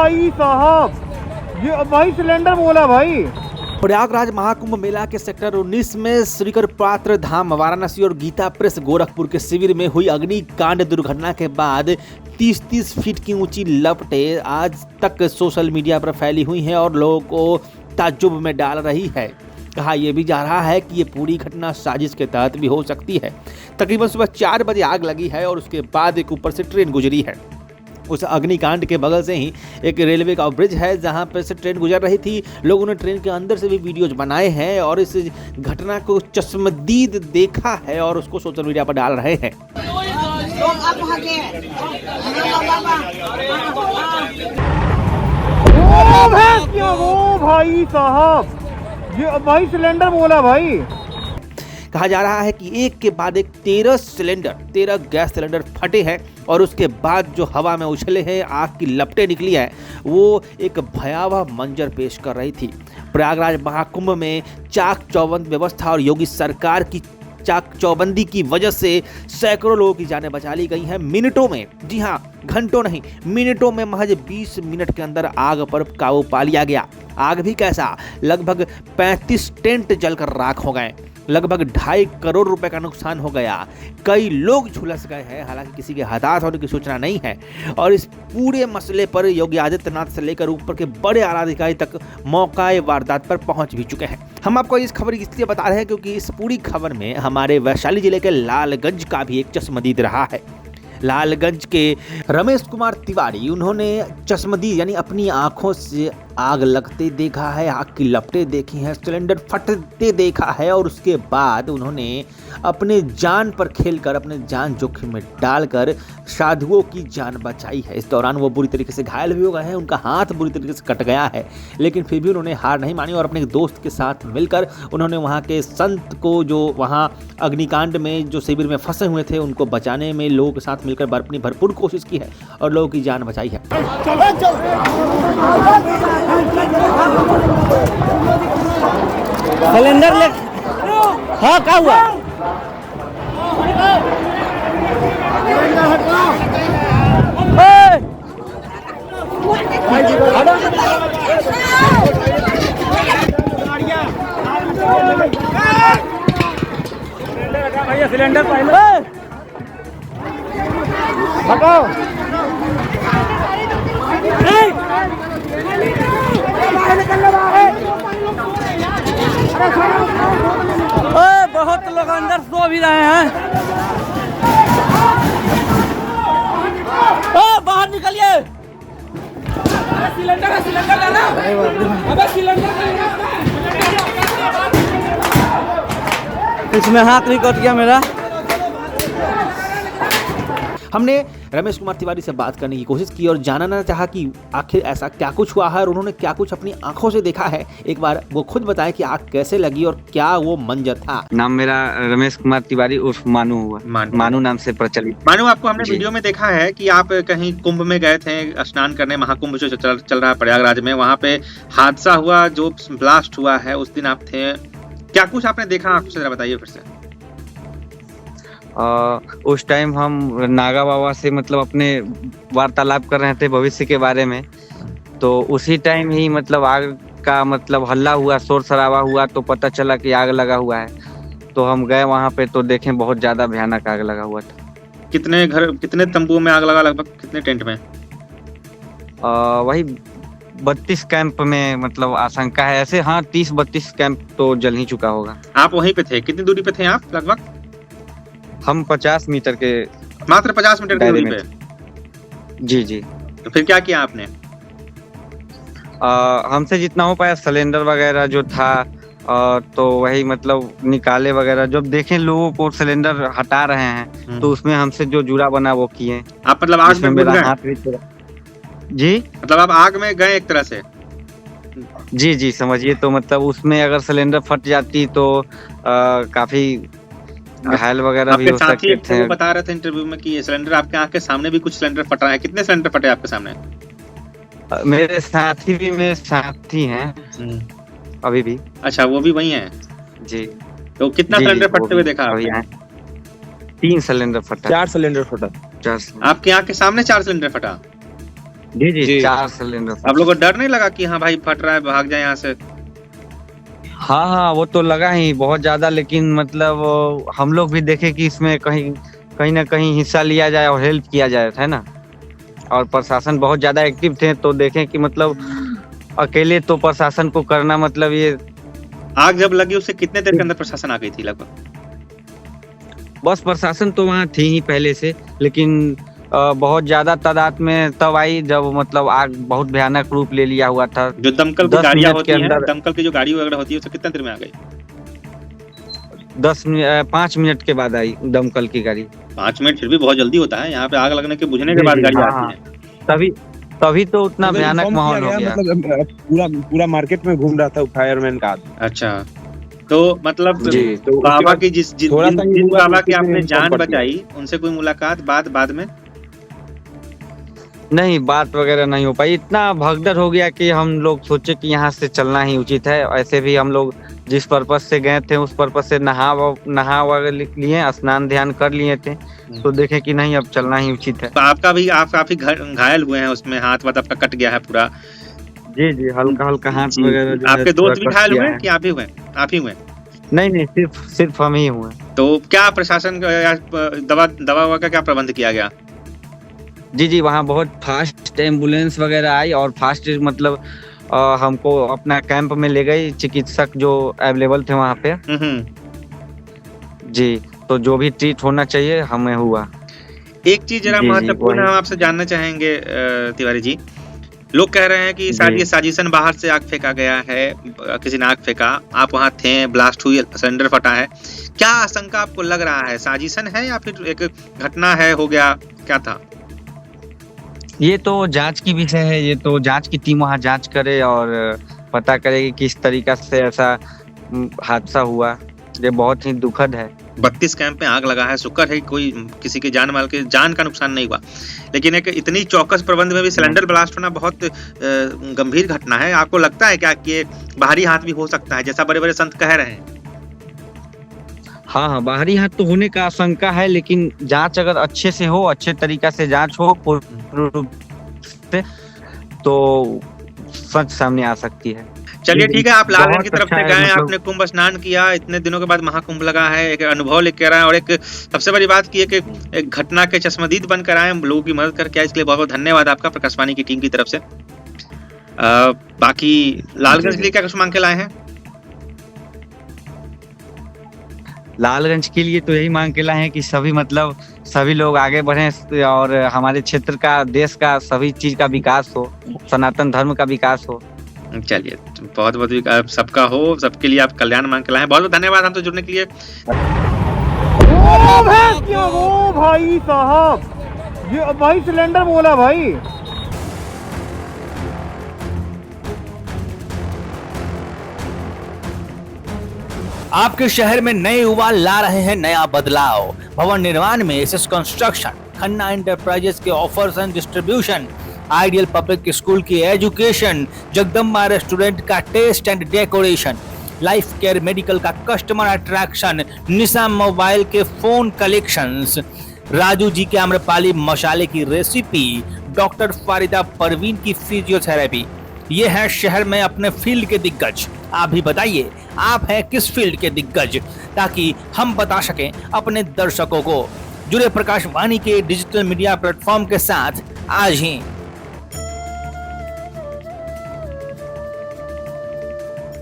भाई साहब, ये भाई सिलेंडर बोला भाई। प्रयागराज महाकुंभ मेला के सेक्टर 19 में श्रीकर पात्र धाम वाराणसी और गीता प्रेस गोरखपुर के शिविर में हुई अग्निकांड दुर्घटना के बाद 30-30 फीट की ऊंची लपटें आज तक सोशल मीडिया पर फैली हुई हैं और लोगों को ताज्जुब में डाल रही है। कहा यह भी जा रहा है कि ये पूरी घटना साजिश के तहत भी हो सकती है। तकरीबन सुबह 4 बजे आग लगी है और उसके बाद एक ऊपर से ट्रेन गुजरी है। उस अग्निकांड के बगल से ही एक रेलवे का ब्रिज है जहां पर से ट्रेन गुजर रही थी। लोगों ने ट्रेन के अंदर से भी वीडियोज बनाए हैं और इस घटना को चश्मदीद देखा है और उसको सोशल मीडिया पर डाल रहे हैं। ओ भाई साहब, ये भाई सिलेंडर बोला भाई। कहा जा रहा है कि एक के बाद एक 13 गैस सिलेंडर फटे हैं और उसके बाद जो हवा में उछले हैं, आग की लपटें निकली है, वो एक भयावह मंजर पेश कर रही थी। प्रयागराज महाकुंभ में चाक चौबंद व्यवस्था और योगी सरकार की चाक चौबंदी की वजह से सैकड़ों लोगों की जानें बचा ली गई हैं मिनटों में। जी हाँ, घंटों नहीं, मिनटों में महज 20 मिनट के अंदर आग पर काबू पा लिया गया। आग भी कैसा, लगभग 35 टेंट जलकर राख हो गए, लगभग 2.5 करोड़ रुपए का नुकसान हो गया। कई लोग झुलस गए हैं, हालांकि किसी के हताहत होने की सूचना नहीं है। और इस पूरे मसले पर योगी आदित्यनाथ से लेकर ऊपर के बड़े आला अधिकारी तक मौकाए वारदात पर पहुंच भी चुके हैं। हम आपको इस खबर इसलिए बता रहे हैं क्योंकि इस पूरी खबर में हमारे वैशाली जिले के लालगंज का भी एक चश्मदीद रहा है। लालगंज के रमेश कुमार तिवारी, उन्होंने चश्मदीद यानी अपनी आंखों से आग लगते देखा है, आग की लपटें देखी हैं, सिलेंडर फटते देखा है और उसके बाद उन्होंने अपने जान पर खेलकर, अपने जान जोखिम में डालकर साधुओं की जान बचाई है। इस दौरान वो बुरी तरीके से घायल भी हो गए हैं, उनका हाथ बुरी तरीके से कट गया है, लेकिन फिर भी उन्होंने हार नहीं मानी और अपने दोस्त के साथ मिलकर उन्होंने वहाँ के संत को, जो वहाँ अग्निकांड में जो शिविर में फंसे हुए थे, उनको बचाने में लोगों के साथ मिलकर अपनी भरपूर कोशिश की है और लोगों की जान बचाई है। सिलेंडर ले, हाँ क्या हुआ? भैया सिलेंडर पहले हटाओ। बहुत लोग अंदर सो भी रहे हैं। बाहर निकलिए। सिलेंडर लेना। अबे सिलेंडर इसमें हाथ भी कट गया मेरा। हमने रमेश कुमार तिवारी से बात करने की कोशिश की और जानना चाहा कि आखिर ऐसा क्या कुछ हुआ है और उन्होंने क्या कुछ अपनी आंखों से देखा है। एक बार वो खुद बताएं कि आग कैसे लगी और क्या वो मंजर था। नाम मेरा रमेश कुमार तिवारी उर्फ मानू हुआ, मानू नाम से प्रचलित। मानू, आपको हमने वीडियो में देखा है कि आप कहीं कुंभ में गए थे स्नान करने, महाकुंभ जो चल रहा है प्रयागराज में, वहाँ पे हादसा हुआ, जो ब्लास्ट हुआ है, उस दिन आप थे। क्या कुछ आपने देखा, आपको जरा बताइए फिर से। उस टाइम हम नागा बाबा से मतलब अपने वार्तालाप कर रहे थे भविष्य के बारे में, तो उसी टाइम ही मतलब आग का मतलब हल्ला हुआ, शोर शराबा हुआ, तो पता चला कि आग लगा हुआ है। तो हम गए वहां पे तो देखें बहुत ज्यादा भयानक आग लगा हुआ था। कितने घर, कितने तंबुओं में आग लगा, लगभग कितने टेंट में? वही 32 कैंप में मतलब आशंका है ऐसे। हाँ, 30-32 कैंप तो जल ही चुका होगा। आप वहीं पे थे, कितनी दूरी पे थे आप लगभग? हम 50 मीटर के, मात्र 50 मीटर की दूरी पे? जी। तो फिर क्या किया आपने? हमसे जितना हो पाया सिलेंडर वगैरह जो था, तो वही मतलब निकाले वगैरह। जब देखें लोगों को सिलेंडर हटा रहे हैं तो उसमें हमसे जो जुड़ा बना वो किए। आप मतलब आग में मेरा हाथ भी जी, मतलब आप आग में गए एक तरह से? जी समझिए। तो मतलब उसमें अगर सिलेंडर फट जाती तो काफी घायल वगैरह भी हो सकते थे। वो बता रहे थे इंटरव्यू में कि ये सिलेंडर आपके आंख के सामने भी कुछ सिलेंडर फट रहा है। कितने सिलेंडर फटे आपके सामने? मेरे साथी भी मेरे साथी हैं अभी भी। अच्छा, वो भी वही हैं? जी। तो कितना सिलेंडर फटते हुए देखा आपने? 3 सिलेंडर फटा। 4 सिलेंडर फटा। 4। आपके आंख के सामने 4 सिलेंडर फटा? जी जी जी। 4 सिलेंडर। आप लोगों को डर नहीं लगा कि हाँ भाई फट रहा है, भाग जाए यहाँ से? हाँ हाँ, वो तो लगा ही बहुत ज्यादा, लेकिन मतलब हम लोग भी देखे कि इसमें कहीं कहीं ना कहीं हिस्सा लिया जाए और हेल्प किया जाए, है ना। और प्रशासन बहुत ज्यादा एक्टिव थे, तो देखें कि मतलब अकेले तो प्रशासन को करना मतलब ये आग जब लगी उससे कितने देर के अंदर प्रशासन आ गई थी लगभग? बस प्रशासन तो वहाँ थी ही पहले से, लेकिन बहुत ज्यादा तादाद में तब आई जब मतलब आग बहुत भयानक रूप ले लिया हुआ था। जो दमकल की 10 गाड़ियां मिनट होती के हैं, अंदर दमकल की जो गाड़ी वगैरह होती है उससे कितने देर में आ गई? 5 मिनट के बाद आई दमकल की गाड़ी। 5 मिनट फिर भी बहुत जल्दी होता है, यहाँ पे आग लगने के बुझने के जी बाद जी, गाड़ी हाँ, आती है। तभी तभी तो उतना मतलब भयानक इन्फॉर्म माहौल किया हो गया, गया। मतलब पूरा पूरा मार्केट में घूम रहा था फायरमैन का आदमी। अच्छा, तो मतलब जी, तो उसके बाबा बाद की जिन थोड़ा सा ही जिन हुआ बाबा तो की उसी आपने में जान inform कर दिया। बचाई, उनसे कोई मुलाकात बाद में? नहीं, बात वगैरह नहीं हो पाई। इतना भगदड़ हो गया कि हम लोग सोचे कि यहाँ से चलना ही उचित है। ऐसे भी हम लोग जिस पर्पज से गए थे उस पर्पज से नहा वगैरह लिए, स्नान ध्यान कर लिए थे, तो देखे कि नहीं अब चलना ही उचित है। तो आपका भी आप काफी घायल हुए हैं उसमें, हाथ वाथ आपका कट गया है पूरा? जी जी, हल्का हल्का हाथ जी, वगैरह जो है आपके थोड़ा दोस्त भी कट घायल गया हुए है। कि आप ही हुए? आप ही हुए? नहीं नहीं, सिर्फ हम ही हुए। तो क्या प्रशासन दवा दवा का क्या प्रबंध किया गया? जी जी, वहाँ बहुत फास्ट एम्बुलेंस वगैरह आई और फास्ट मतलब हमको अपना कैंप में ले गई, चिकित्सक जो अवेलेबल थे वहाँ पे। हम्म। जी, तो जो भी ट्रीट होना चाहिए हमें हुआ। एक चीज जरा जी, जी, महत्वपूर्ण वही। हम आपसे जानना चाहेंगे तिवारी जी। लोग कह रहे हैं कि शायद जी। ये साजिशन, बाहर से आग फेंका गया है, किसी ने आग फेंका, आप वहां थे, ब्लास्ट हुई, सिलेंडर फटा है। क्या आशंका आपको लग रहा है, साजिशन है या फिर एक घटना है, हो गया, क्या था? ये तो जांच की विषय है, ये तो जांच की टीम वहाँ जांच करे और पता करे कि किस तरीका से ऐसा हादसा हुआ। ये बहुत ही दुखद है। 32 कैंप में आग लगा है, शुक्र है कोई किसी के जान माल के जान का नुकसान नहीं हुआ, लेकिन एक इतनी चौकस प्रबंध में भी सिलेंडर ब्लास्ट होना बहुत गंभीर घटना है। आपको लगता है क्या कि बाहरी हाथ भी हो सकता है, जैसा बड़े बड़े संत कह रहे हैं? हाँ हाँ, बाहरी हाथ तो होने का आशंका है, लेकिन जांच अगर अच्छे से हो, अच्छे तरीका से जांच हो पूर्ण रूप से, तो सच सामने आ सकती है। चलिए ठीक है, आप लालगंज बहुत की तरफ अच्छा से है, गए, मतलब आपने कुंभ स्नान किया, इतने दिनों के बाद महाकुंभ लगा है, एक अनुभव लेकर आए, और एक सबसे बड़ी बात की है कि एक घटना के चश्मदीद बनकर आए, लोगों की मदद करके आए, इसके लिए बहुत बहुत धन्यवाद आपका प्रकाशवाणी की टीम की तरफ से। बाकी लालगंज के लिए क्या कुछ मांग के लाए हैं? लालगंज के लिए तो यही मांग के लाए हैं कि सभी लोग आगे बढ़े और हमारे क्षेत्र का, देश का, सभी चीज का विकास हो, सनातन धर्म का विकास हो। चलिए, बहुत बहुत सबका हो, सबके लिए आप कल्याण मांग के लाए हैं। बहुत बहुत धन्यवाद हमसे जुड़ने के लिए। वो भाई साहब, ये भाई सिलेंडर बोला भाई। आपके शहर में नए युवा ला रहे हैं नया बदलाव। भवन निर्माण में एसएस कंस्ट्रक्शन, खन्ना एंटरप्राइजेस के offers and distribution, ideal public school की एजुकेशन, जगदम्बा रेस्टोरेंट का taste and decoration, life care medical का कस्टमर अट्रैक्शन, निशा मोबाइल के फोन कलेक्शंस, राजू जी के आम्रपाली मसाले की रेसिपी, डॉक्टर फारिदा परवीन की फिजियोथेरेपी। ये है शहर में अपने फील्ड के दिग्गज। आप भी बताइए, आप हैं किस फील्ड के दिग्गज, ताकि हम बता सकें अपने दर्शकों को। जुड़े प्रकाशवाणी के डिजिटल मीडिया प्लेटफॉर्म के साथ आज ही।